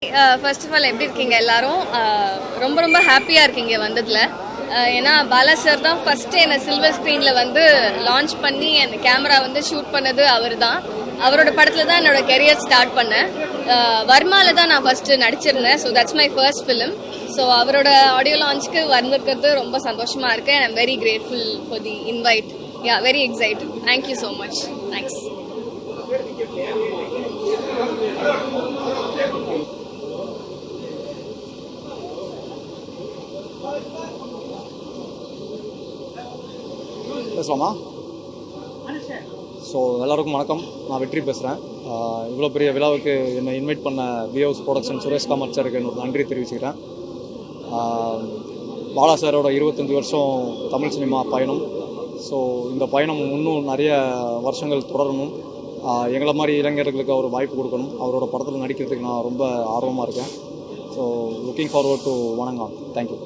First of all எப்படி இருக்கீங்க எல்லாரும்? ரொம்ப ரொம்ப ஹாப்பியாக இருக்கீங்க வந்ததில். ஏன்னா பாலா சார் தான் ஃபஸ்ட்டு என்னை சில்வர் ஸ்க்ரீனில் வந்து லான்ச் பண்ணி அந்த கேமரா வந்து ஷூட் பண்ணது அவர் தான். அவரோட படத்தில் தான் என்னோட கெரியர் ஸ்டார்ட் பண்ணேன். வர்மாவில் தான் நான் ஃபஸ்ட்டு நடிச்சிருந்தேன். So that's my first film. So அவரோட ஆடியோ லான்ச்சுக்கு வந்திருக்கிறது ரொம்ப சந்தோஷமாக இருக்குது. And I'm very grateful for the invite. Yeah, very excited. Thank you so much. Thanks. பேசலாமா? ஸோ எல்லாருக்கும் வணக்கம். நான் வெற்றி பேசுகிறேன். இவ்வளோ பெரிய விழாவுக்கு என்னை இன்வைட் பண்ண விஹவுஸ் ப்ரொடக்ஷன் சுரேஷ் காமத் சாருக்கு என்னோட நன்றி தெரிவிச்சுக்கிறேன். பாலா சாரோட 25 வருஷம் தமிழ் சினிமா பயணம். ஸோ இந்த பயணம் இன்னும் நிறைய வருஷங்கள் தொடரணும். எங்களை மாதிரி இளைஞர்களுக்கு அவர் வாய்ப்பு கொடுக்கணும். அவரோட படத்தில் நடிக்கிறதுக்கு நான் ரொம்ப ஆர்வமாக இருக்கேன். ஸோ லுக்கிங் ஃபார்வர்ட் டு வணங்கம். தேங்க்யூ.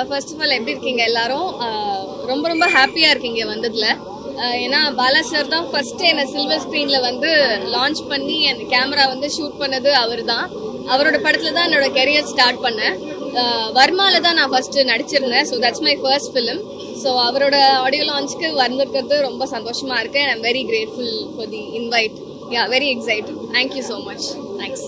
ஃபர்ஸ்ட் ஆஃப் ஆல் எப்படி இருக்கீங்க எல்லாரும்? ரொம்ப ரொம்ப ஹாப்பியாக இருக்கீங்க வந்ததில். ஏன்னா பாலா சார் தான் ஃபஸ்ட்டு என்னை சில்வர் ஸ்க்ரீனில் வந்து லான்ச் பண்ணி அந்த கேமரா வந்து ஷூட் பண்ணது அவர் தான். அவரோட படத்தில் தான் என்னோட கெரியர் ஸ்டார்ட் பண்ணேன். வர்மாவில் தான் நான் ஃபஸ்ட்டு நடிச்சிருந்தேன். So that's my first film. So அவரோட ஆடியோ லான்ச்சுக்கு வந்திருக்கிறது ரொம்ப சந்தோஷமாக இருக்குது. And I'm very grateful for the invite. Yeah, very excited. Thank you so much. Thanks.